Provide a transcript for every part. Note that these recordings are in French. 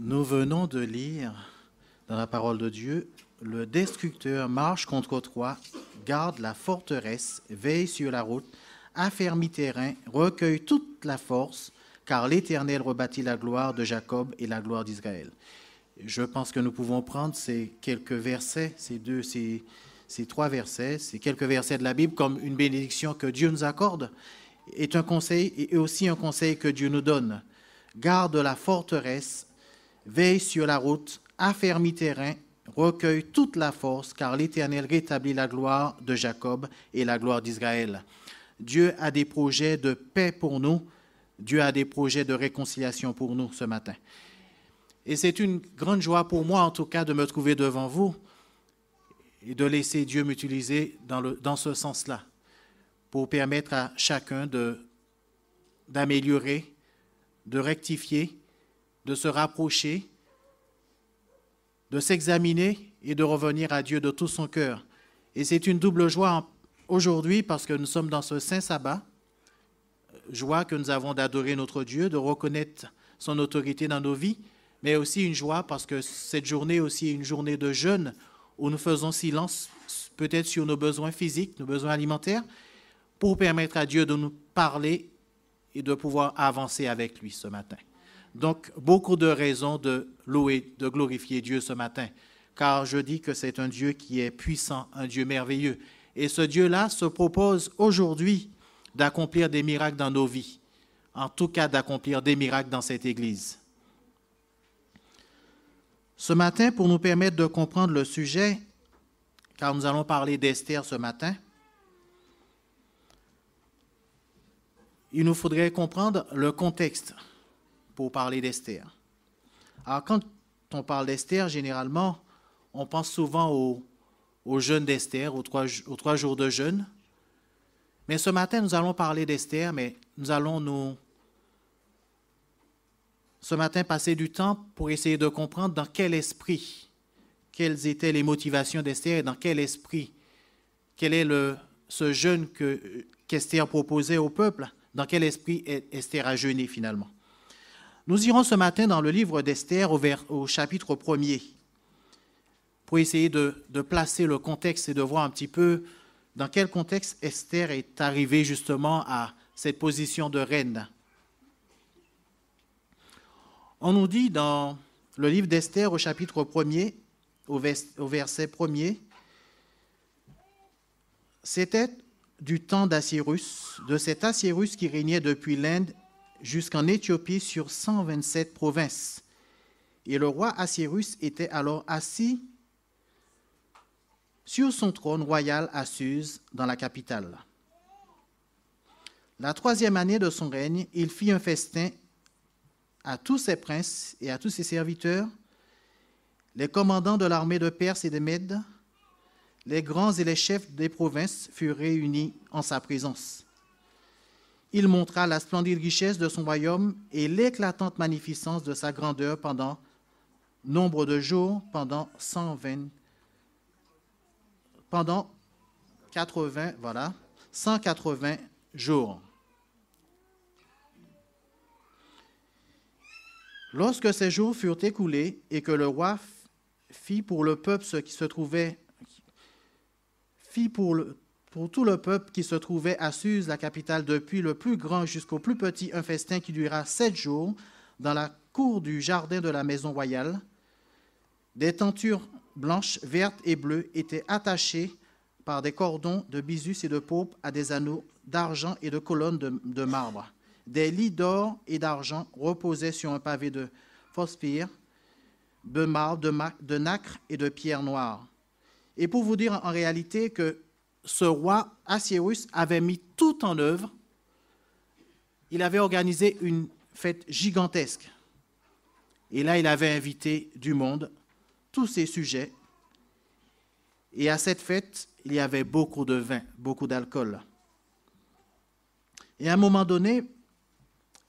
Nous venons de lire dans la parole de Dieu, le destructeur marche contre toi, garde la forteresse, veille sur la route, affermit terrain, recueille toute la force, car l'Éternel rebâtit la gloire de Jacob et la gloire d'Israël. Je pense que nous pouvons prendre ces quelques versets, ces trois versets, ces quelques versets de la Bible comme une bénédiction que Dieu nous accorde, est un conseil et aussi un conseil que Dieu nous donne. Garde la forteresse, veille sur la route, affermit terrain, recueille toute la force, car l'Éternel rétablit la gloire de Jacob et la gloire d'Israël. Dieu a des projets de paix pour nous. Dieu a des projets de réconciliation pour nous ce matin. Et c'est une grande joie pour moi, en tout cas, de me trouver devant vous et de laisser Dieu m'utiliser dans ce sens-là pour permettre à chacun d'améliorer, de rectifier, de se rapprocher, de s'examiner et de revenir à Dieu de tout son cœur. Et c'est une double joie aujourd'hui parce que nous sommes dans ce saint sabbat, joie que nous avons d'adorer notre Dieu, de reconnaître son autorité dans nos vies, mais aussi une joie parce que cette journée aussi est une journée de jeûne où nous faisons silence peut-être sur nos besoins physiques, nos besoins alimentaires, pour permettre à Dieu de nous parler et de pouvoir avancer avec lui ce matin. Donc, beaucoup de raisons de louer, de glorifier Dieu ce matin, car je dis que c'est un Dieu qui est puissant, un Dieu merveilleux. Et ce Dieu-là se propose aujourd'hui d'accomplir des miracles dans nos vies, en tout cas d'accomplir des miracles dans cette Église. Ce matin, pour nous permettre de comprendre le sujet, car nous allons parler d'Esther ce matin, il nous faudrait comprendre le contexte pour parler d'Esther. Alors, quand on parle d'Esther, généralement, on pense souvent au jeûne d'Esther, aux trois jours de jeûne. Mais ce matin, nous allons parler d'Esther, mais nous allons ce matin passer du temps pour essayer de comprendre dans quel esprit, quelles étaient les motivations d'Esther et dans quel esprit, quel est ce jeûne qu'Esther proposait au peuple, dans quel esprit Esther a jeûné finalement. Nous irons ce matin dans le livre d'Esther au chapitre 1er pour essayer de placer le contexte et de voir un petit peu dans quel contexte Esther est arrivée justement à cette position de reine. On nous dit dans le livre d'Esther au chapitre 1er, au verset 1er, c'était du temps d'Assyrus, de cet Assyrus qui régnait depuis l'Inde jusqu'en Éthiopie sur 127 provinces. Et le roi Assyrus était alors assis sur son trône royal à Suse, dans la capitale. La 3e année de son règne, il fit un festin à tous ses princes et à tous ses serviteurs, les commandants de l'armée de Perse et de Mèdes, les grands et les chefs des provinces furent réunis en sa présence. Il montra la splendide richesse de son royaume et l'éclatante magnificence de sa grandeur pendant nombre de jours, pendant 180 jours. Lorsque ces jours furent écoulés et que le roi fit pour le peuple ce qui se trouvait, pour tout le peuple qui se trouvait à Suse, la capitale, depuis le plus grand jusqu'au plus petit, un festin qui dura 7 jours dans la cour du jardin de la maison royale. Des tentures blanches, vertes et bleues étaient attachées par des cordons de bisus et de pourpre à des anneaux d'argent et de colonnes de marbre. Des lits d'or et d'argent reposaient sur un pavé de phosphyre, de marbre, de nacre et de pierre noire. Et pour vous dire en réalité que ce roi Assyrus avait mis tout en œuvre, il avait organisé une fête gigantesque. Et là, il avait invité du monde, tous ses sujets. Et à cette fête, il y avait beaucoup de vin, beaucoup d'alcool. Et à un moment donné,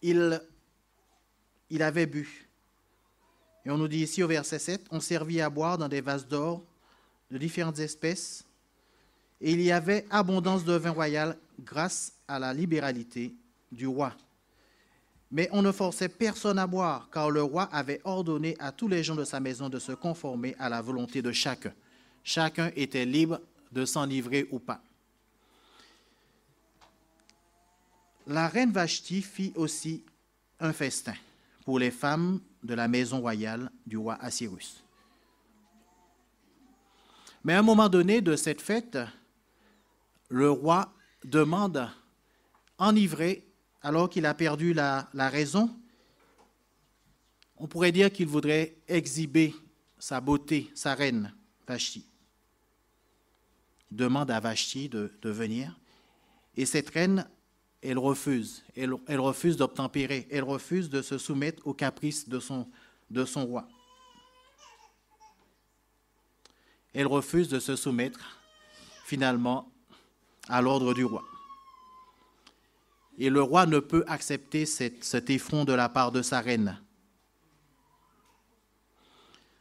il avait bu. Et on nous dit ici au verset 7, on servit à boire dans des vases d'or de différentes espèces, et il y avait abondance de vin royal grâce à la libéralité du roi. Mais on ne forçait personne à boire, car le roi avait ordonné à tous les gens de sa maison de se conformer à la volonté de chacun. Chacun était libre de s'enivrer ou pas. La reine Vashti fit aussi un festin pour les femmes de la maison royale du roi Assyrus. Mais à un moment donné de cette fête, le roi demande, enivré, alors qu'il a perdu la raison, on pourrait dire qu'il voudrait exhiber sa beauté, sa reine, Vashti. Il demande à Vashti de venir, et cette reine, elle refuse. Elle refuse d'obtempérer, elle refuse de se soumettre aux caprices de son roi. Elle refuse de se soumettre, finalement, à l'ordre du roi. Et le roi ne peut accepter cet effront de la part de sa reine.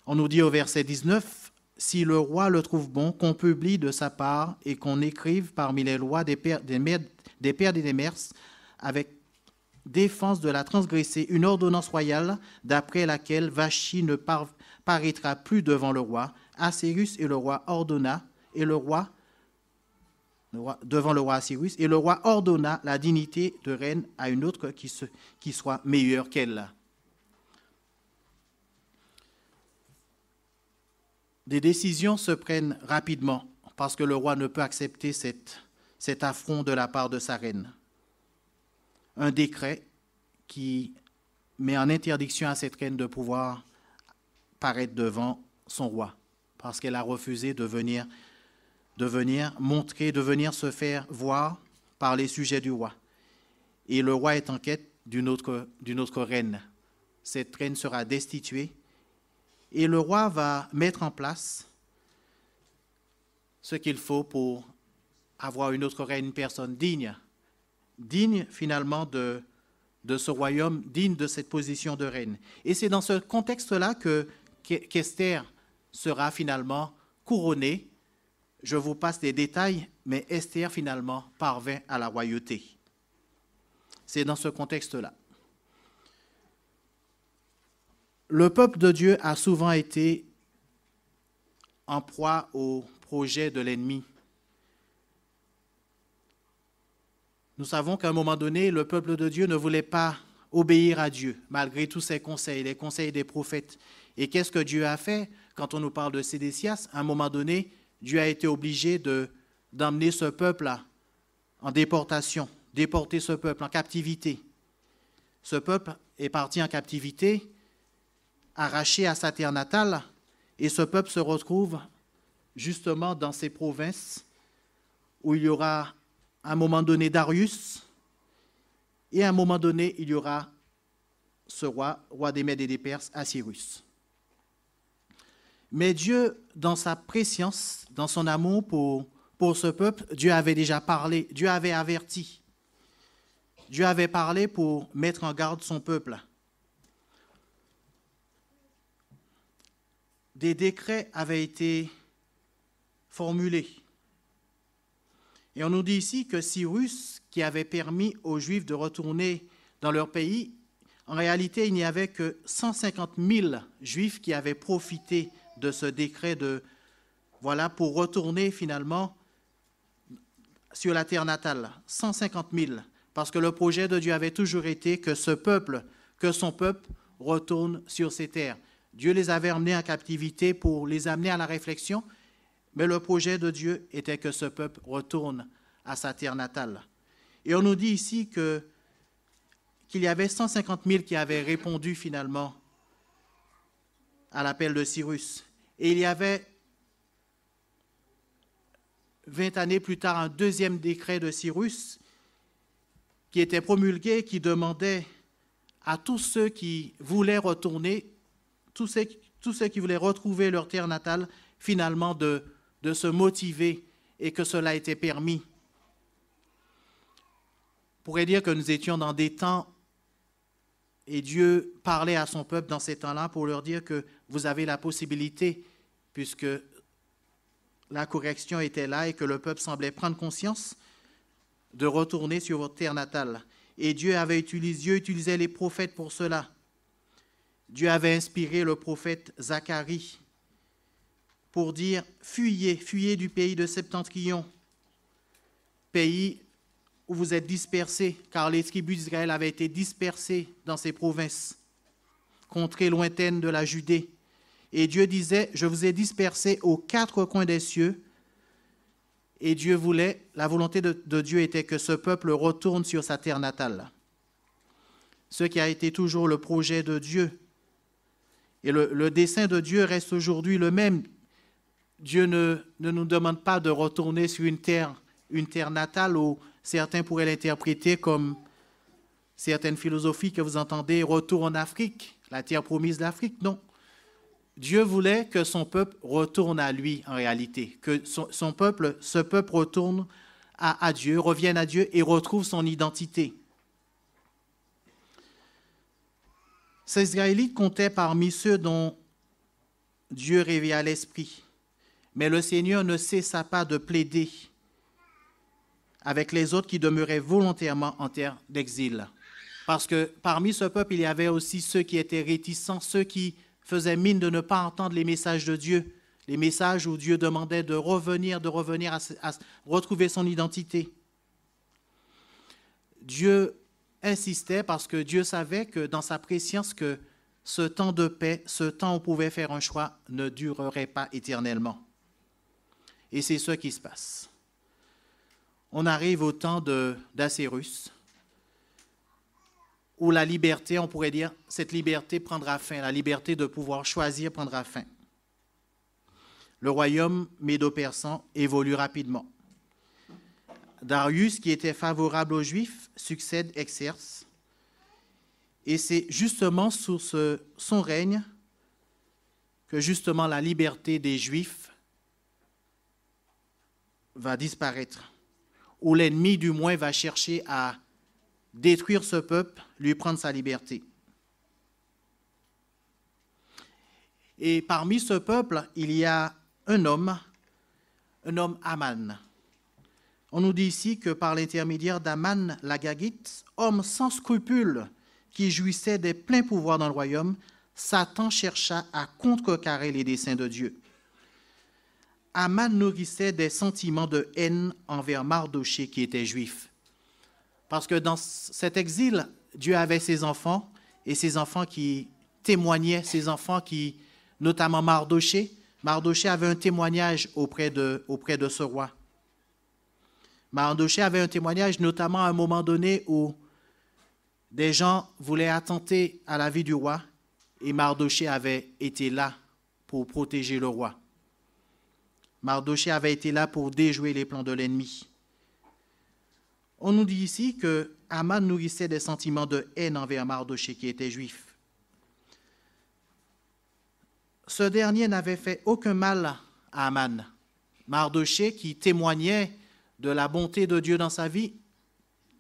On nous dit au verset 19, « Si le roi le trouve bon, qu'on publie de sa part et qu'on écrive parmi les lois des pères et des mères, avec défense de la transgresser, une ordonnance royale d'après laquelle Vashti ne paraîtra plus devant le roi. Assyrus et le roi ordonna, devant le roi Assyrus, et le roi ordonna la dignité de reine à une autre qui soit meilleure qu'elle. » Des décisions se prennent rapidement parce que le roi ne peut accepter cet affront de la part de sa reine. Un décret qui met en interdiction à cette reine de pouvoir paraître devant son roi parce qu'elle a refusé de venir montrer, de venir se faire voir par les sujets du roi. Et le roi est en quête d'une autre reine. Cette reine sera destituée et le roi va mettre en place ce qu'il faut pour avoir une autre reine, une personne digne finalement de ce royaume, digne de cette position de reine. Et c'est dans ce contexte-là qu'Esther sera finalement couronnée. Je vous passe des détails, mais Esther finalement parvint à la royauté. C'est dans ce contexte-là. Le peuple de Dieu a souvent été en proie au projet de l'ennemi. Nous savons qu'à un moment donné, le peuple de Dieu ne voulait pas obéir à Dieu, malgré tous ses conseils, les conseils des prophètes. Et qu'est-ce que Dieu a fait? Quand on nous parle de Sédécias, à un moment donné, Dieu a été obligé d'emmener ce peuple-là en déportation, déporter ce peuple en captivité. Ce peuple est parti en captivité, arraché à sa terre natale, et ce peuple se retrouve justement dans ces provinces où il y aura à un moment donné Darius, et à un moment donné, il y aura ce roi des Mèdes et des Perses, Assyrus. Mais Dieu, dans sa préscience, dans son amour pour ce peuple, Dieu avait déjà parlé, Dieu avait averti. Dieu avait parlé pour mettre en garde son peuple. Des décrets avaient été formulés. Et on nous dit ici que Cyrus, qui avait permis aux Juifs de retourner dans leur pays, en réalité, il n'y avait que 150 000 Juifs qui avaient profité de ce décret pour retourner finalement sur la terre natale. 150 000, parce que le projet de Dieu avait toujours été que son peuple retourne sur ses terres. Dieu les avait emmenés en captivité pour les amener à la réflexion, mais le projet de Dieu était que ce peuple retourne à sa terre natale. Et on nous dit ici qu'il y avait 150 000 qui avaient répondu finalement à l'appel de Cyrus. Et il y avait 20 années plus tard un deuxième décret de Cyrus qui était promulgué, qui demandait à tous ceux qui voulaient retourner, tous ceux qui voulaient retrouver leur terre natale, finalement de se motiver et que cela était permis. On pourrait dire que nous étions dans des temps et Dieu parlait à son peuple dans ces temps-là pour leur dire que vous avez la possibilité, puisque la correction était là et que le peuple semblait prendre conscience, de retourner sur votre terre natale. Et Dieu utilisait les prophètes pour cela. Dieu avait inspiré le prophète Zacharie pour dire « Fuyez, fuyez du pays de Septentrion, pays où vous êtes dispersés, car les tribus d'Israël avaient été dispersées dans ces provinces, contrées lointaines de la Judée. Et Dieu disait, je vous ai dispersés aux quatre coins des cieux. Et Dieu voulait, la volonté de Dieu était que ce peuple retourne sur sa terre natale. Ce qui a été toujours le projet de Dieu. Et le dessein de Dieu reste aujourd'hui le même. Dieu ne nous demande pas de retourner sur une terre natale où certains pourraient l'interpréter comme certaines philosophies que vous entendez, retour en Afrique, la terre promise d'Afrique. Non. Dieu voulait que son peuple retourne à lui en réalité, que ce peuple retourne à Dieu, revienne à Dieu et retrouve son identité. Ces Israélites comptaient parmi ceux dont Dieu réveilla l'esprit. Mais le Seigneur ne cessa pas de plaider avec les autres qui demeuraient volontairement en terre d'exil. Parce que parmi ce peuple, il y avait aussi ceux qui étaient réticents, ceux qui faisaient mine de ne pas entendre les messages de Dieu, les messages où Dieu demandait de revenir à retrouver son identité. Dieu insistait parce que Dieu savait que dans sa préscience, que ce temps de paix, ce temps où on pouvait faire un choix, ne durerait pas éternellement. Et c'est ce qui se passe. On arrive au temps d'Assyrus, où la liberté, on pourrait dire, cette liberté prendra fin, la liberté de pouvoir choisir prendra fin. Le royaume médo-persan évolue rapidement. Darius, qui était favorable aux Juifs, succède Exerce. Et c'est justement sous son règne que justement la liberté des Juifs va disparaître, où l'ennemi du moins va chercher à détruire ce peuple, lui prendre sa liberté. Et parmi ce peuple, il y a un homme Aman. On nous dit ici que par l'intermédiaire d'Aman l'Agagite, homme sans scrupules qui jouissait des pleins pouvoirs dans le royaume, Satan chercha à contrecarrer les desseins de Dieu. Aman nourrissait des sentiments de haine envers Mardoché qui était juif. Parce que dans cet exil, Dieu avait ses enfants, et ses enfants qui témoignaient, ses enfants qui, notamment Mardoché avait un témoignage auprès de ce roi. Mardoché avait un témoignage, notamment à un moment donné où des gens voulaient attenter à la vie du roi, et Mardoché avait été là pour protéger le roi. Mardoché avait été là pour déjouer les plans de l'ennemi. On nous dit ici que Aman nourrissait des sentiments de haine envers Mardoché qui était juif. Ce dernier n'avait fait aucun mal à Aman. Mardoché, qui témoignait de la bonté de Dieu dans sa vie,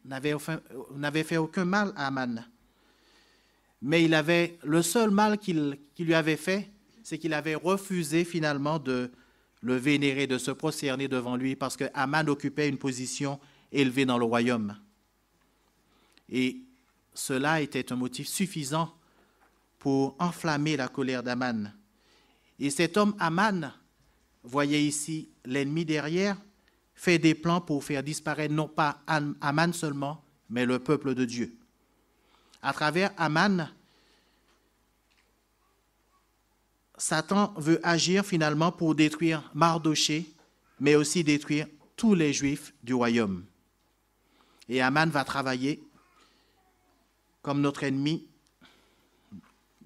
n'avait fait aucun mal à Aman. Mais le seul mal qu'il lui avait fait, c'est qu'il avait refusé finalement de le vénérer, de se prosterner devant lui, parce que Aman occupait une position élevée dans le royaume. Et cela était un motif suffisant pour enflammer la colère d'Aman. Et cet homme Aman, voyez ici l'ennemi derrière, fait des plans pour faire disparaître non pas Aman seulement, mais le peuple de Dieu. À travers Aman, Satan veut agir finalement pour détruire Mardoché, mais aussi détruire tous les Juifs du royaume. Et Aman va travailler comme notre ennemi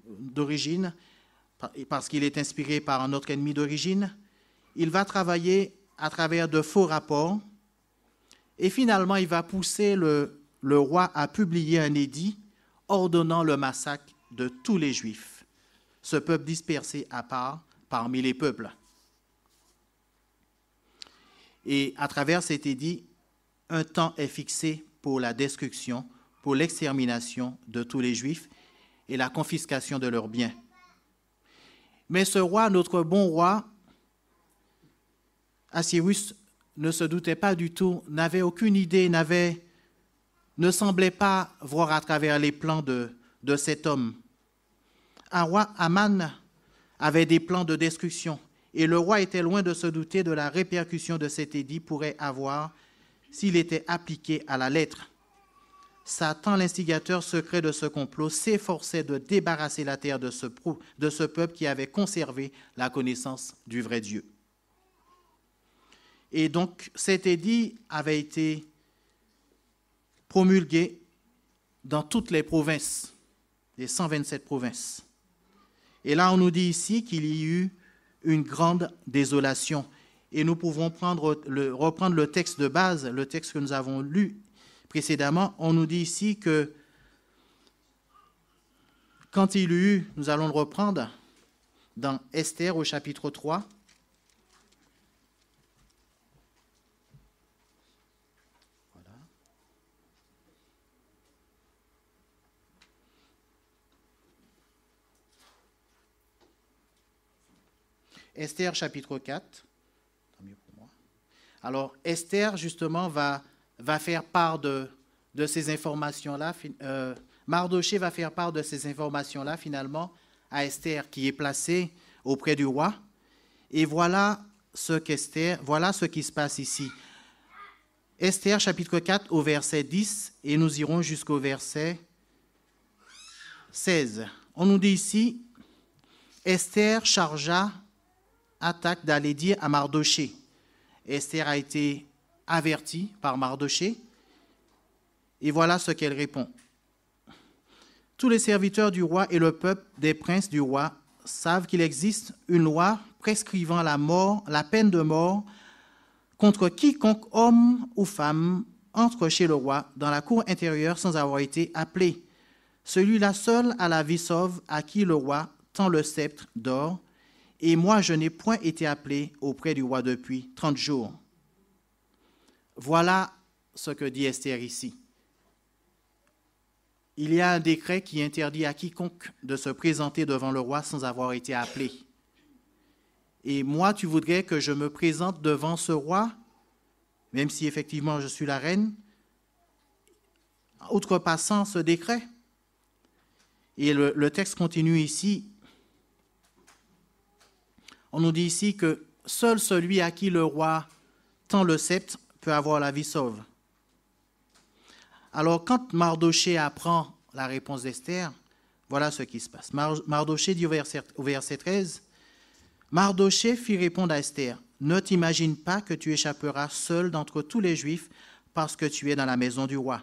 d'origine, parce qu'il est inspiré par notre ennemi d'origine. Il va travailler à travers de faux rapports, et finalement il va pousser le roi à publier un édit ordonnant le massacre de tous les Juifs, ce peuple dispersé à part parmi les peuples. Et à travers cet édit, un temps est fixé pour la destruction, pour l'extermination de tous les Juifs et la confiscation de leurs biens. Mais ce roi, notre bon roi, Assyrus, ne se doutait pas du tout, n'avait aucune idée, n'avait ne semblait pas voir à travers les plans de cet homme. Un roi, Aman, avait des plans de destruction, et le roi était loin de se douter de la répercussion de cet édit pourrait avoir s'il était appliqué à la lettre. Satan, l'instigateur secret de ce complot, s'efforçait de débarrasser la terre de ce peuple qui avait conservé la connaissance du vrai Dieu. Et donc, cet édit avait été promulgué dans toutes les provinces, les 127 provinces. Et là, on nous dit ici qu'il y eut une grande désolation. Et nous pouvons reprendre le texte de base, le texte que nous avons lu précédemment. On nous dit ici que quand il y eut, nous allons le reprendre dans Esther au chapitre 3. Esther chapitre 4. Tant mieux pour moi. Alors, Esther, justement, va faire part de ces informations-là. Mardoché va faire part de ces informations-là, finalement, à Esther, qui est placée auprès du roi. Et voilà ce qui se passe ici. Esther, chapitre 4, au verset 10, et nous irons jusqu'au verset 16. On nous dit ici, Esther chargea Attaque d'aller dire à Mardoché. Esther a été avertie par Mardoché, et voilà ce qu'elle répond. Tous les serviteurs du roi et le peuple des princes du roi savent qu'il existe une loi prescrivant la peine de mort contre quiconque homme ou femme entre chez le roi dans la cour intérieure sans avoir été appelé. Celui-là seul a la vie sauve à qui le roi tend le sceptre d'or. Et moi, je n'ai point été appelé auprès du roi depuis 30 jours. Voilà ce que dit Esther ici. Il y a un décret qui interdit à quiconque de se présenter devant le roi sans avoir été appelé. Et moi, tu voudrais que je me présente devant ce roi, même si effectivement je suis la reine, outrepassant ce décret. Et le texte continue ici. On nous dit ici que seul celui à qui le roi tend le sceptre peut avoir la vie sauve. Alors, quand Mardoché apprend la réponse d'Esther, voilà ce qui se passe. Mardoché dit au verset 13, « Mardoché fit répondre à Esther, « Ne t'imagine pas que tu échapperas seul d'entre tous les Juifs parce que tu es dans la maison du roi.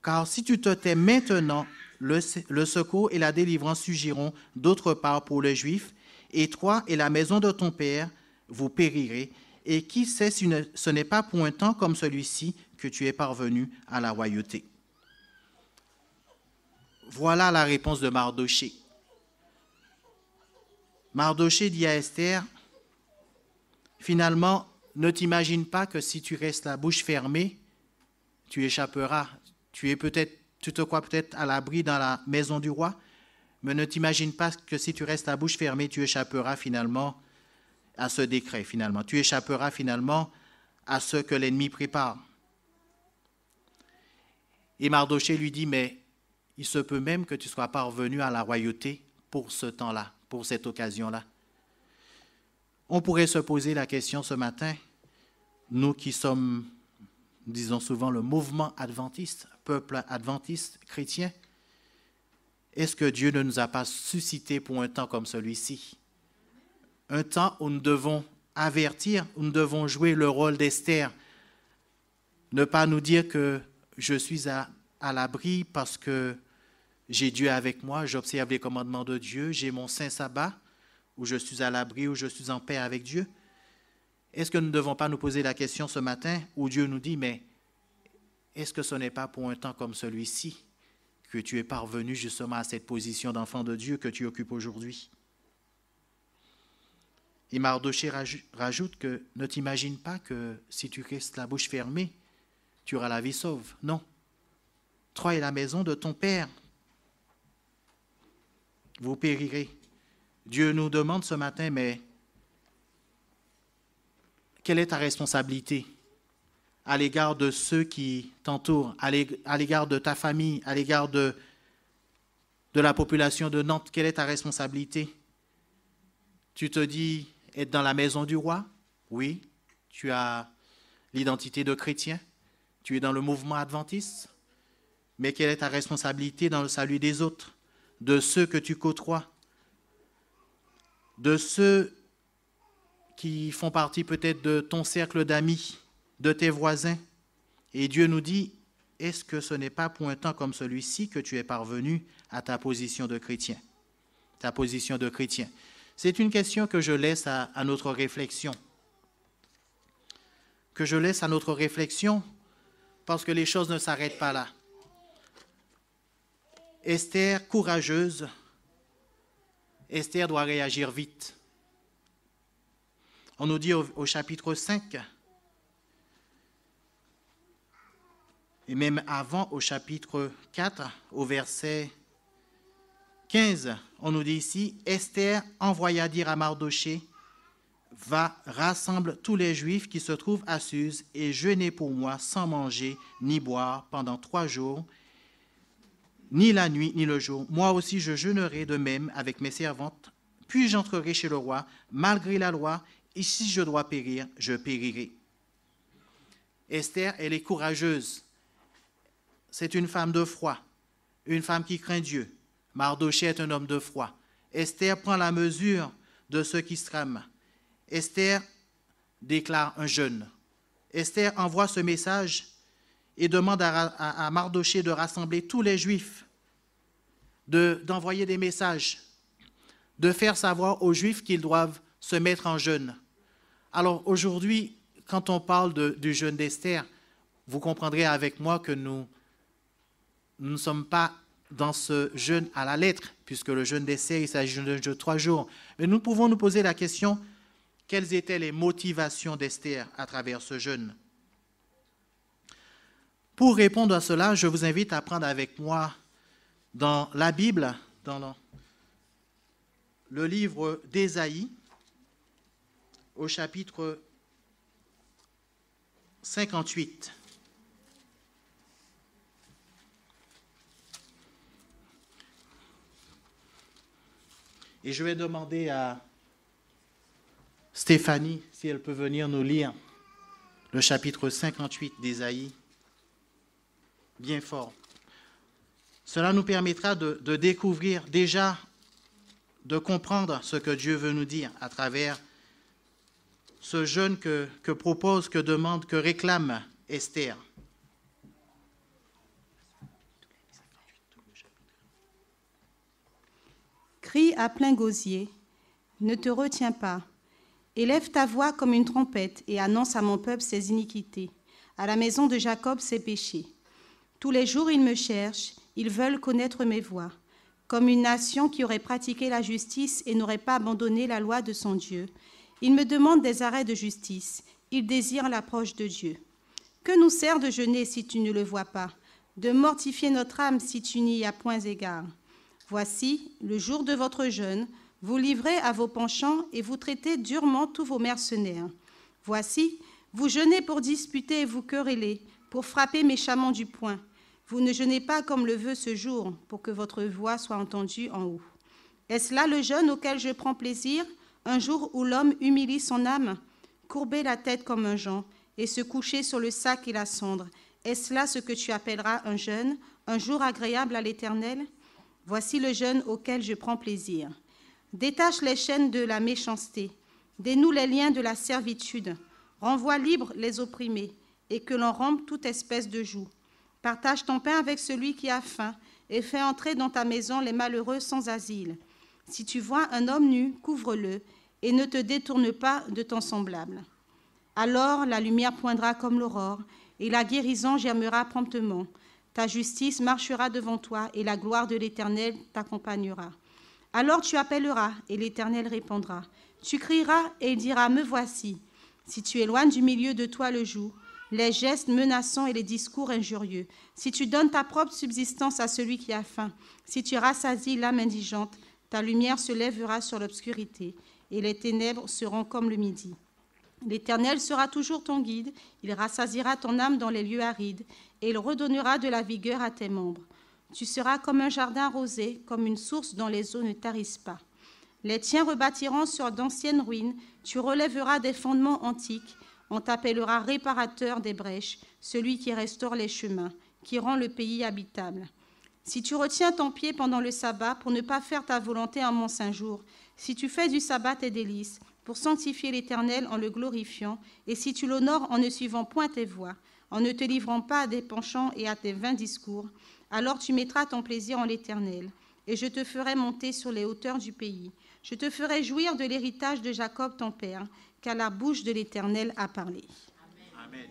Car si tu te tais maintenant, le secours et la délivrance surgiront d'autre part pour les Juifs, et toi et la maison de ton père, vous périrez. Et qui sait si ce n'est pas pour un temps comme celui-ci que tu es parvenu à la royauté. » Voilà la réponse de Mardoché. Mardoché dit à Esther, finalement, ne t'imagine pas que si tu restes la bouche fermée, tu échapperas. Tu te crois peut-être à l'abri dans la maison du roi, mais ne t'imagine pas que si tu restes la bouche fermée, tu échapperas finalement à ce décret, finalement. Tu échapperas finalement à ce que l'ennemi prépare. Et Mardoché lui dit, mais il se peut même que tu sois parvenu à la royauté pour ce temps-là, pour cette occasion-là. On pourrait se poser la question ce matin, nous qui sommes, disons souvent, le mouvement adventiste, peuple adventiste chrétien, est-ce que Dieu ne nous a pas suscité pour un temps comme celui-ci? Un temps où nous devons avertir, où nous devons jouer le rôle d'Esther. Ne pas nous dire que je suis à l'abri parce que j'ai Dieu avec moi, j'observe les commandements de Dieu, j'ai mon saint sabbat, où je suis à l'abri, où je suis en paix avec Dieu. Est-ce que nous ne devons pas nous poser la question ce matin où Dieu nous dit, mais est-ce que ce n'est pas pour un temps comme celui-ci que tu es parvenu justement à cette position d'enfant de Dieu que tu occupes aujourd'hui? Et Mardoché rajoute que ne t'imagine pas que si tu restes la bouche fermée, tu auras la vie sauve. Non. Toi et la maison de ton père, vous périrez. Dieu nous demande ce matin, mais quelle est ta responsabilité à l'égard de ceux qui t'entourent, à l'égard de ta famille, à l'égard de la population de Nantes? Quelle est ta responsabilité? Tu te dis être dans la maison du roi? Oui. Tu as l'identité de chrétien? Tu es dans le mouvement adventiste? Mais quelle est ta responsabilité dans le salut des autres, de ceux que tu côtoies, de ceux qui font partie peut-être de ton cercle d'amis, de tes voisins? Et Dieu nous dit, est-ce que ce n'est pas pour un temps comme celui-ci que tu es parvenu à ta position de chrétien? Ta position de chrétien. C'est une question que je laisse à notre réflexion. Que je laisse à notre réflexion parce que les choses ne s'arrêtent pas là. Esther, courageuse, Esther doit réagir vite. On nous dit au chapitre 5, et même avant au chapitre 4, au verset 15, on nous dit ici, Esther envoya dire à Mardochée, va, rassemble tous les Juifs qui se trouvent à Suse et jeûnez pour moi sans manger ni boire pendant 3 jours, ni la nuit, ni le jour. Moi aussi, je jeûnerai de même avec mes servantes, puis j'entrerai chez le roi, malgré la loi, et si je dois périr, je périrai. Esther, elle est courageuse. C'est une femme de foi, une femme qui craint Dieu. Mardochée est un homme de foi. Esther prend la mesure de ce qui se trame. Esther déclare un jeûne. Esther envoie ce message et demande à Mardochée de rassembler tous les Juifs, d'envoyer des messages, de faire savoir aux Juifs qu'ils doivent se mettre en jeûne. Alors aujourd'hui, quand on parle du jeûne d'Esther, vous comprendrez avec moi que nous ne sommes pas dans ce jeûne à la lettre, puisque le jeûne d'Esther, il s'agit d'un jeûne de 3 jours. Mais nous pouvons nous poser la question, quelles étaient les motivations d'Esther à travers ce jeûne? Pour répondre à cela, je vous invite à prendre avec moi dans la Bible, dans le livre d'Ésaïe, au chapitre 58. Et je vais demander à Stéphanie si elle peut venir nous lire le chapitre 58 d'Ésaïe. Bien fort. Cela nous permettra de découvrir déjà, de comprendre ce que Dieu veut nous dire à travers ce jeûne que propose, que demande, que réclame Esther. Crie à plein gosier, ne te retiens pas. Élève ta voix comme une trompette et annonce à mon peuple ses iniquités, à la maison de Jacob ses péchés. Tous les jours, ils me cherchent, ils veulent connaître mes voies, comme une nation qui aurait pratiqué la justice et n'aurait pas abandonné la loi de son Dieu. Ils me demandent des arrêts de justice, ils désirent l'approche de Dieu. Que nous sert de jeûner si tu ne le vois pas, de mortifier notre âme si tu n'y as point égard? Voici, le jour de votre jeûne, vous livrez à vos penchants et vous traitez durement tous vos mercenaires. Voici, vous jeûnez pour disputer et vous quereller, pour frapper méchamment du poing. Vous ne jeûnez pas comme le veut ce jour, pour que votre voix soit entendue en haut. Est-ce là le jeûne auquel je prends plaisir, un jour où l'homme humilie son âme, courber la tête comme un jonc et se coucher sur le sac et la cendre? Est-ce là ce que tu appelleras un jeûne, un jour agréable à l'Éternel? Voici le jeûne auquel je prends plaisir. Détache les chaînes de la méchanceté, dénoue les liens de la servitude, renvoie libres les opprimés, et que l'on rompe toute espèce de joug. Partage ton pain avec celui qui a faim, et fais entrer dans ta maison les malheureux sans asile. Si tu vois un homme nu, couvre-le, et ne te détourne pas de ton semblable. Alors la lumière poindra comme l'aurore, et la guérison germera promptement. Ta justice marchera devant toi, et la gloire de l'Éternel t'accompagnera. Alors tu appelleras, et l'Éternel répondra. Tu crieras, et il dira, me voici. Si tu éloignes du milieu de toi le joug, les gestes menaçants et les discours injurieux, si tu donnes ta propre subsistance à celui qui a faim, si tu rassasies l'âme indigente, ta lumière se lèvera sur l'obscurité, et les ténèbres seront comme le midi. L'Éternel sera toujours ton guide, il rassasiera ton âme dans les lieux arides, et il redonnera de la vigueur à tes membres. Tu seras comme un jardin arrosé, comme une source dont les eaux ne tarissent pas. Les tiens rebâtiront sur d'anciennes ruines, tu relèveras des fondements antiques, on t'appellera réparateur des brèches, celui qui restaure les chemins, qui rend le pays habitable. Si tu retiens ton pied pendant le sabbat pour ne pas faire ta volonté en mon saint jour, si tu fais du sabbat tes délices, pour sanctifier l'Éternel en le glorifiant, et si tu l'honores en ne suivant point tes voies, en ne te livrant pas à des penchants et à tes vains discours, alors tu mettras ton plaisir en l'Éternel, et je te ferai monter sur les hauteurs du pays. Je te ferai jouir de l'héritage de Jacob ton père, car la bouche de l'Éternel a parlé. Amen.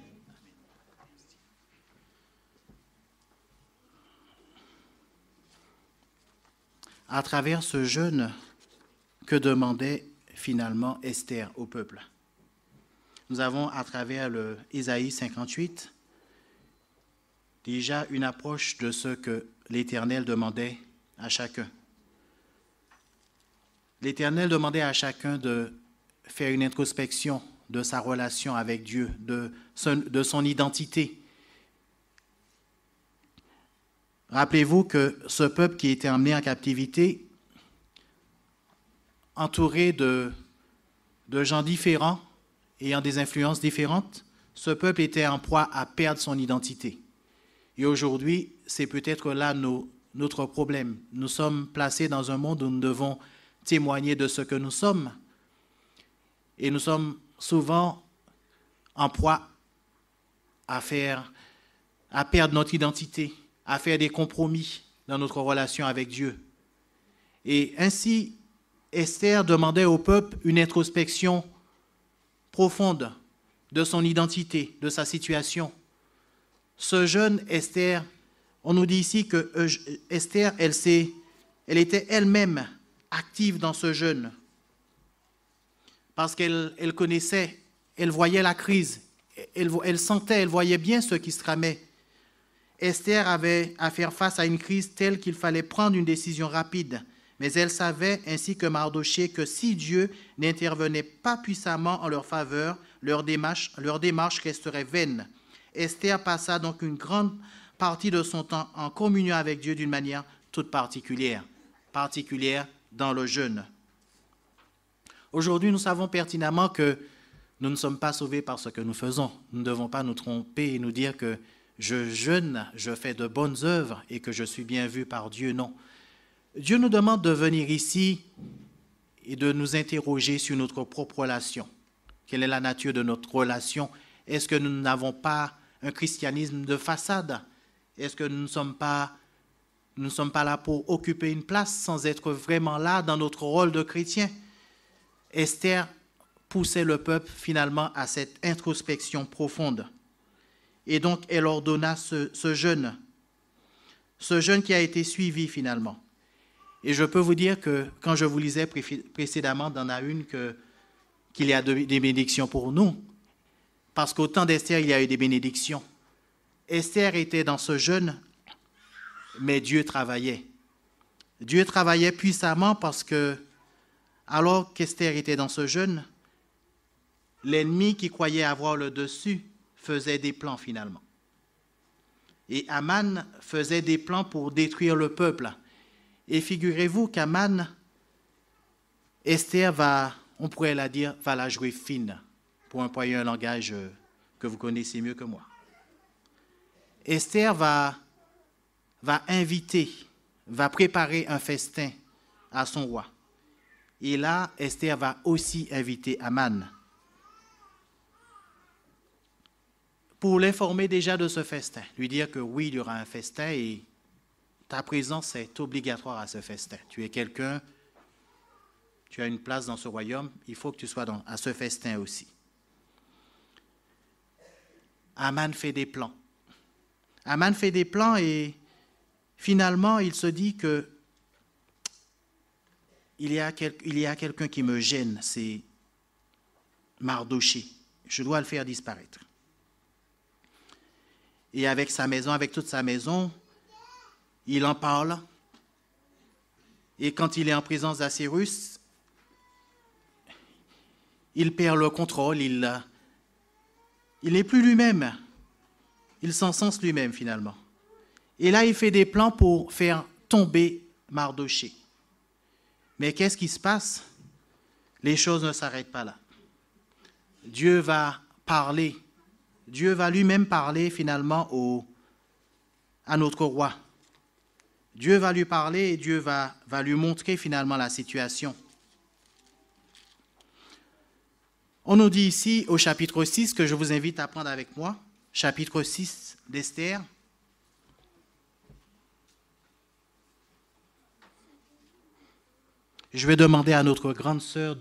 À travers ce jeûne, que demandait finalement Esther au peuple? Nous avons à travers le Ésaïe 58 déjà une approche de ce que l'Éternel demandait à chacun. L'Éternel demandait à chacun de faire une introspection de sa relation avec Dieu, de son identité. Rappelez-vous que ce peuple qui était emmené en captivité, entouré de gens différents, ayant des influences différentes, ce peuple était en proie à perdre son identité. Et aujourd'hui, c'est peut-être là notre problème. Nous sommes placés dans un monde où nous devons témoigner de ce que nous sommes. Et nous sommes souvent en proie à perdre notre identité, à faire des compromis dans notre relation avec Dieu. Et ainsi, Esther demandait au peuple une introspection profonde de son identité, de sa situation. Ce jeune Esther, on nous dit ici que Esther, elle était elle-même active dans ce jeûne parce qu'elle connaissait, elle voyait la crise, elle sentait, elle voyait bien ce qui se tramait. Esther avait à faire face à une crise telle qu'il fallait prendre une décision rapide, mais elle savait, ainsi que Mardochée, que si Dieu n'intervenait pas puissamment en leur faveur, leur démarche resterait vaine. Esther passa donc une grande partie de son temps en communion avec Dieu d'une manière toute particulière dans le jeûne. Aujourd'hui, nous savons pertinemment que nous ne sommes pas sauvés par ce que nous faisons. Nous ne devons pas nous tromper et nous dire que je jeûne, je fais de bonnes œuvres et que je suis bien vu par Dieu. Non. Dieu nous demande de venir ici et de nous interroger sur notre propre relation. Quelle est la nature de notre relation? Est-ce que nous n'avons pas un christianisme de façade? Est-ce que nous ne sommes pas là pour occuper une place sans être vraiment là dans notre rôle de chrétien? Esther poussait le peuple finalement à cette introspection profonde. Et donc, elle ordonna ce jeûne qui a été suivi finalement. Et je peux vous dire que quand je vous lisais précédemment, dans la une, qu'il y a des bénédictions pour nous, parce qu'au temps d'Esther, il y a eu des bénédictions. Esther était dans ce jeûne, mais Dieu travaillait. Dieu travaillait puissamment parce que, alors qu'Esther était dans ce jeûne, l'ennemi qui croyait avoir le dessus faisait des plans finalement. Et Aman faisait des plans pour détruire le peuple. Et figurez-vous qu'Aman, Esther on pourrait la dire, va la jouer fine, pour employer un langage que vous connaissez mieux que moi. Esther va préparer un festin à son roi. Et là, Esther va aussi inviter Aman pour l'informer déjà de ce festin, lui dire que oui, il y aura un festin et ta présence est obligatoire à ce festin. Tu es quelqu'un, tu as une place dans ce royaume, il faut que tu sois à ce festin aussi. Aman fait des plans. Aman fait des plans et finalement, il se dit que il y a quelqu'un qui me gêne, c'est Mardochée. Je dois le faire disparaître. Et avec toute sa maison, il en parle. Et quand il est en présence d'Assyrus, il perd le contrôle, il n'est plus lui-même. Il s'encense lui-même finalement. Et là, il fait des plans pour faire tomber Mardochée. Mais qu'est-ce qui se passe? Les choses ne s'arrêtent pas là. Dieu va parler. Dieu va lui-même parler finalement à notre roi. Dieu va lui parler et Dieu va lui montrer finalement la situation. On nous dit ici au chapitre 6, que je vous invite à prendre avec moi, chapitre 6 d'Esther. Je vais demander à notre grande sœur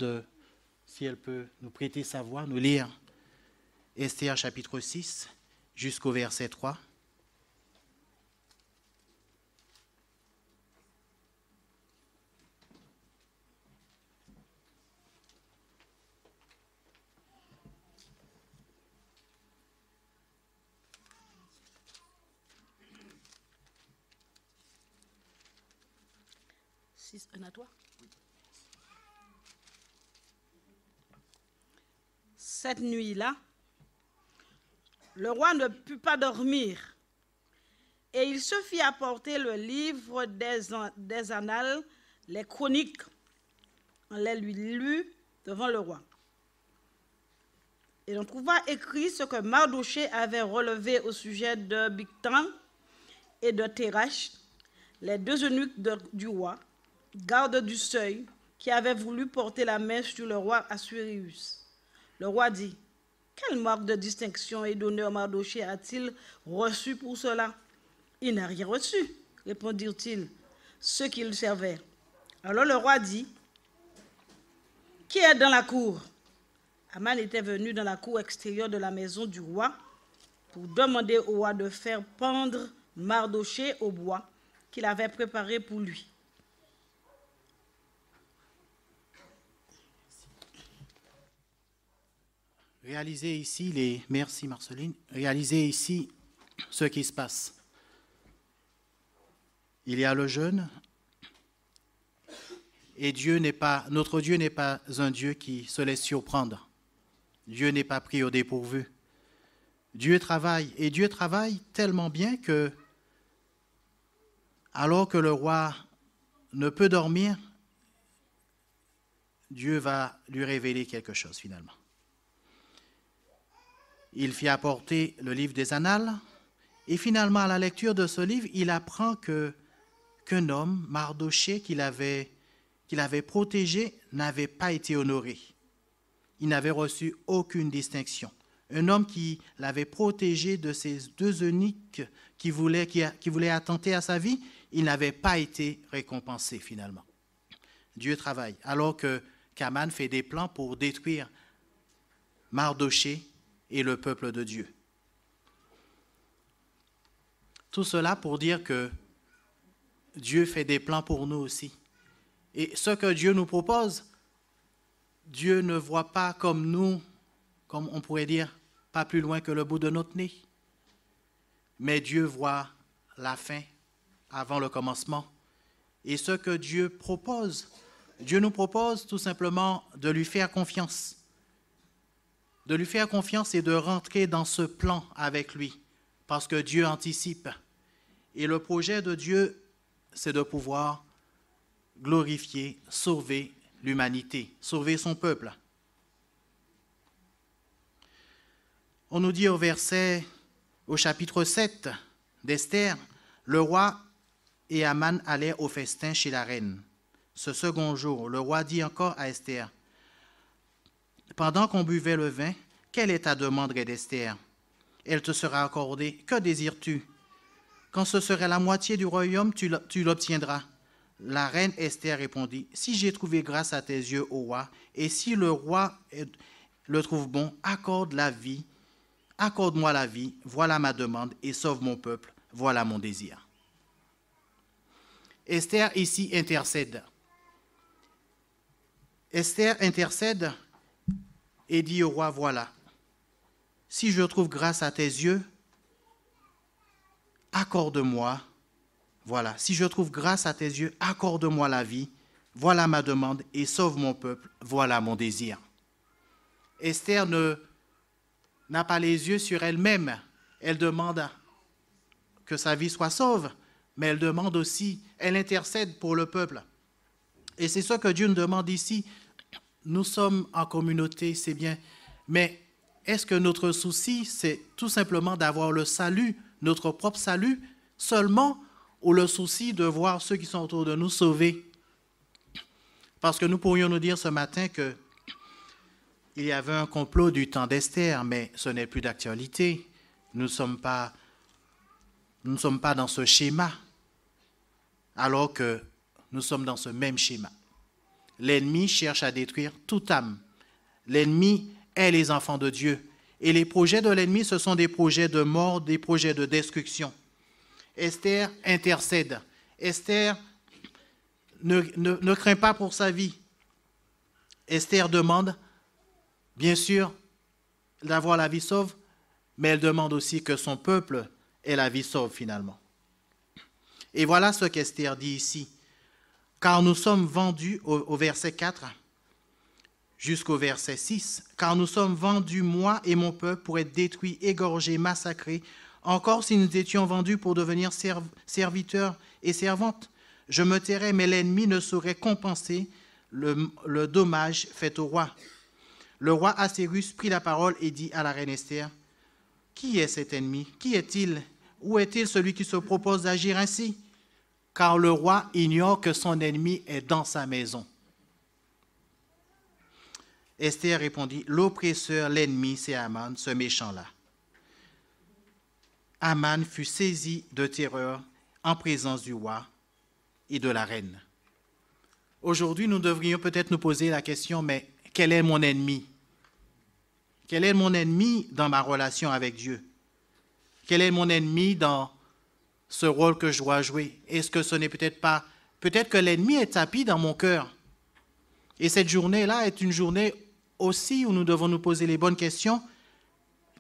si elle peut nous prêter sa voix, nous lire Esther chapitre 6 jusqu'au verset 3. Un à toi. Cette nuit-là, le roi ne put pas dormir et il se fit apporter le livre des annales, les chroniques. On les lui lut devant le roi. Et on trouva écrit ce que Mardochée avait relevé au sujet de Bigtan et de Térash, les deux eunuques du roi, garde du seuil, qui avaient voulu porter la main sur le roi Assuérus. Le roi dit: quelle marque de distinction et d'honneur Mardochée a-t-il reçu pour cela? Il n'a rien reçu, répondirent-ils ceux qui le servaient. Alors le roi dit: qui est dans la cour? Aman était venu dans la cour extérieure de la maison du roi pour demander au roi de faire pendre Mardochée au bois qu'il avait préparé pour lui. Merci Marceline, réalisez ici ce qui se passe. Il y a le jeûne, et notre Dieu n'est pas un Dieu qui se laisse surprendre. Dieu n'est pas pris au dépourvu. Dieu travaille, et Dieu travaille tellement bien que, alors que le roi ne peut dormir, Dieu va lui révéler quelque chose finalement. Il fit apporter le livre des annales, et finalement, à la lecture de ce livre, il apprend qu'un homme, Mardochée, qu'il avait protégé, n'avait pas été honoré. Il n'avait reçu aucune distinction. Un homme qui l'avait protégé de ces deux eunuques qui voulaient attenter à sa vie, il n'avait pas été récompensé finalement. Dieu travaille, alors qu'Aman fait des plans pour détruire Mardochée et le peuple de Dieu. Tout cela pour dire que Dieu fait des plans pour nous aussi. Et ce que Dieu nous propose, Dieu ne voit pas comme nous, comme on pourrait dire, pas plus loin que le bout de notre nez. Mais Dieu voit la fin avant le commencement. Et ce que Dieu nous propose tout simplement de lui faire confiance. De lui faire confiance et de rentrer dans ce plan avec lui, parce que Dieu anticipe. Et le projet de Dieu, c'est de pouvoir glorifier, sauver l'humanité, sauver son peuple. On nous dit au chapitre 7 d'Esther, le roi et Aman allèrent au festin chez la reine. Ce second jour, le roi dit encore à Esther: pendant qu'on buvait le vin, quelle est ta demande, reine Esther? Elle te sera accordée. Que désires-tu? Quand ce serait la moitié du royaume, tu l'obtiendras. La reine Esther répondit: si j'ai trouvé grâce à tes yeux, ô roi, et si le roi le trouve bon, accorde-moi la vie, voilà ma demande, et sauve mon peuple, voilà mon désir. Esther ici intercède. Esther intercède et dit au roi: voilà, si je trouve grâce à tes yeux, accorde-moi, voilà, si je trouve grâce à tes yeux, accorde-moi la vie, voilà ma demande, et sauve mon peuple, voilà mon désir. Esther n'a pas les yeux sur elle-même. Elle demande que sa vie soit sauve, mais elle demande aussi, elle intercède pour le peuple. Et c'est ce que Dieu nous demande ici. Nous sommes en communauté, c'est bien, mais est-ce que notre souci, c'est tout simplement d'avoir le salut, notre propre salut, seulement, ou le souci de voir ceux qui sont autour de nous sauvés? Parce que nous pourrions nous dire ce matin que il y avait un complot du temps d'Esther, mais ce n'est plus d'actualité. Nous ne sommes pas dans ce schéma, alors que nous sommes dans ce même schéma. L'ennemi cherche à détruire toute âme. L'ennemi est les enfants de Dieu. Et les projets de l'ennemi, ce sont des projets de mort, des projets de destruction. Esther intercède. Esther ne craint pas pour sa vie. Esther demande, bien sûr, d'avoir la vie sauve, mais elle demande aussi que son peuple ait la vie sauve finalement. Et voilà ce qu'Esther dit ici. Car nous sommes vendus, au verset 4 jusqu'au verset 6, car nous sommes vendus, moi et mon peuple, pour être détruits, égorgés, massacrés. Encore si nous étions vendus pour devenir serviteurs et servantes, je me tairais, mais l'ennemi ne saurait compenser le dommage fait au roi. Le roi Assuérus prit la parole et dit à la reine Esther, « Qui est cet ennemi? Qui est-il? Où est-il celui qui se propose d'agir ainsi? Car le roi ignore que son ennemi est dans sa maison. » Esther répondit, « L'oppresseur, l'ennemi, c'est Aman, ce méchant-là. » Aman fut saisi de terreur en présence du roi et de la reine. Aujourd'hui, nous devrions peut-être nous poser la question, mais quel est mon ennemi? Quel est mon ennemi dans ma relation avec Dieu? Quel est mon ennemi dans ce rôle que je dois jouer? Est-ce que ce n'est peut-être pas... Peut-être que l'ennemi est tapi dans mon cœur. Et cette journée-là est une journée aussi où nous devons nous poser les bonnes questions.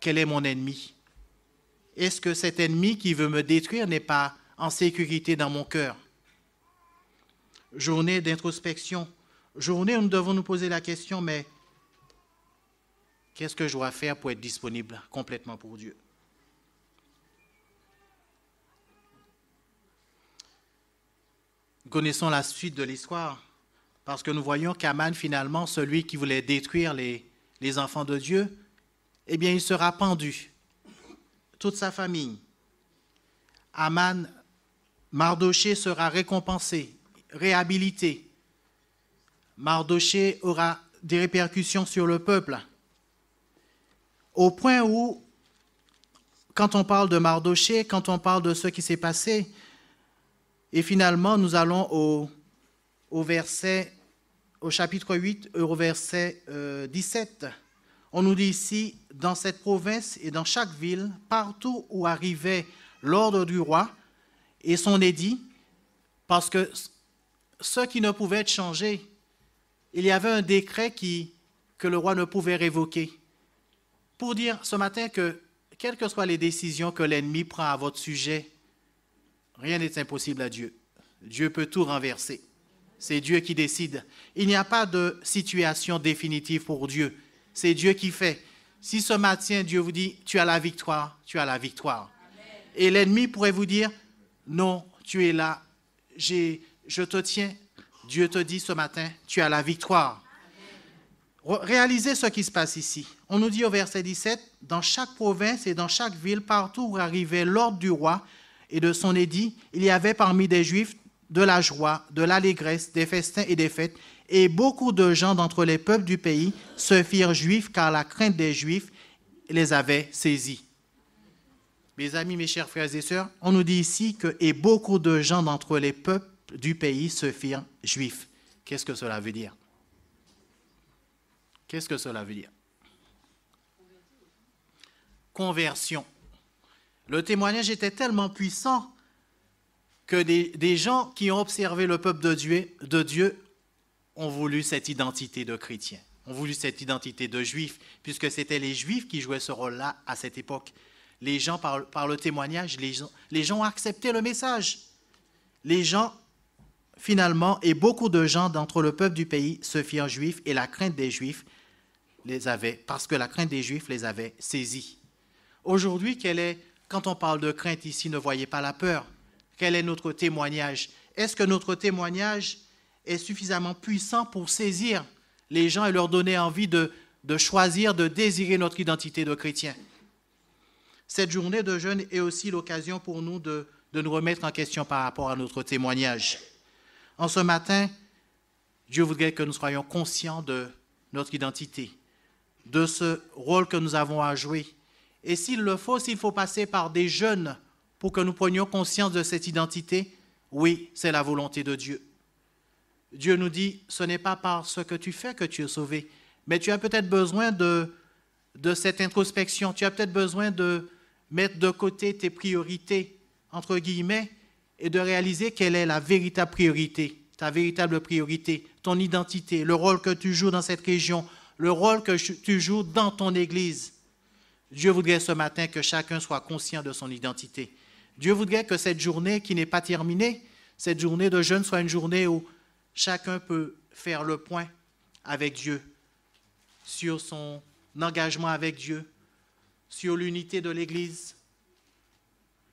Quel est mon ennemi? Est-ce que cet ennemi qui veut me détruire n'est pas en sécurité dans mon cœur? Journée d'introspection, journée où nous devons nous poser la question, mais qu'est-ce que je dois faire pour être disponible complètement pour Dieu? Nous connaissons la suite de l'histoire, parce que nous voyons qu'Aman, finalement, celui qui voulait détruire les enfants de Dieu, eh bien, il sera pendu, toute sa famille. Aman, Mardoché sera récompensé, réhabilité. Mardoché aura des répercussions sur le peuple, au point où, quand on parle de Mardoché, quand on parle de ce qui s'est passé, et finalement, nous allons au chapitre 8, au verset 17. On nous dit ici, dans cette province et dans chaque ville, partout où arrivait l'ordre du roi et son édit, parce que ce qui ne pouvait être changé, il y avait un décret que le roi ne pouvait révoquer. Pour dire ce matin que, quelles que soient les décisions que l'ennemi prend à votre sujet, rien n'est impossible à Dieu. Dieu peut tout renverser. C'est Dieu qui décide. Il n'y a pas de situation définitive pour Dieu. C'est Dieu qui fait. Si ce matin, Dieu vous dit, tu as la victoire, tu as la victoire. Amen. Et l'ennemi pourrait vous dire, non, tu es là, je te tiens. Dieu te dit ce matin, tu as la victoire. Réalisez ce qui se passe ici. On nous dit au verset 17, dans chaque province et dans chaque ville, partout où arrivait l'ordre du roi et de son édit, il y avait parmi des Juifs de la joie, de l'allégresse, des festins et des fêtes, et beaucoup de gens d'entre les peuples du pays se firent juifs, car la crainte des Juifs les avait saisis. Mes amis, mes chers frères et sœurs, on nous dit ici que « et beaucoup de gens d'entre les peuples du pays se firent juifs ». Qu'est-ce que cela veut dire? Qu'est-ce que cela veut dire? Conversion. Le témoignage était tellement puissant que des gens qui ont observé le peuple de Dieu ont voulu cette identité de chrétien, ont voulu cette identité de juif, puisque c'était les juifs qui jouaient ce rôle-là à cette époque. Les gens, par le témoignage, les gens ont accepté le message. Les gens, finalement, et beaucoup de gens d'entre le peuple du pays se firent juifs, et la crainte des Juifs les avait, parce que la crainte des Juifs les avait saisis. Aujourd'hui, quand on parle de crainte ici, ne voyez pas la peur. Quel est notre témoignage? Est-ce que notre témoignage est suffisamment puissant pour saisir les gens et leur donner envie de choisir, de désirer notre identité de chrétien? Cette journée de jeûne est aussi l'occasion pour nous de nous remettre en question par rapport à notre témoignage. En ce matin, Dieu voudrait que nous soyons conscients de notre identité, de ce rôle que nous avons à jouer. Et s'il faut passer par des jeûnes pour que nous prenions conscience de cette identité, oui, c'est la volonté de Dieu. Dieu nous dit, ce n'est pas par ce que tu fais que tu es sauvé, mais tu as peut-être besoin de cette introspection, tu as peut-être besoin de mettre de côté tes priorités, entre guillemets, et de réaliser quelle est la véritable priorité, ta véritable priorité, ton identité, le rôle que tu joues dans cette région, le rôle que tu joues dans ton Église. Dieu voudrait ce matin que chacun soit conscient de son identité. Dieu voudrait que cette journée qui n'est pas terminée, cette journée de jeûne soit une journée où chacun peut faire le point avec Dieu, sur son engagement avec Dieu, sur l'unité de l'Église,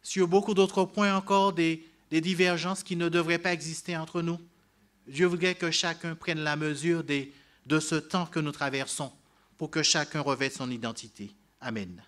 sur beaucoup d'autres points encore, des divergences qui ne devraient pas exister entre nous. Dieu voudrait que chacun prenne la mesure de ce temps que nous traversons pour que chacun revête son identité. Amen.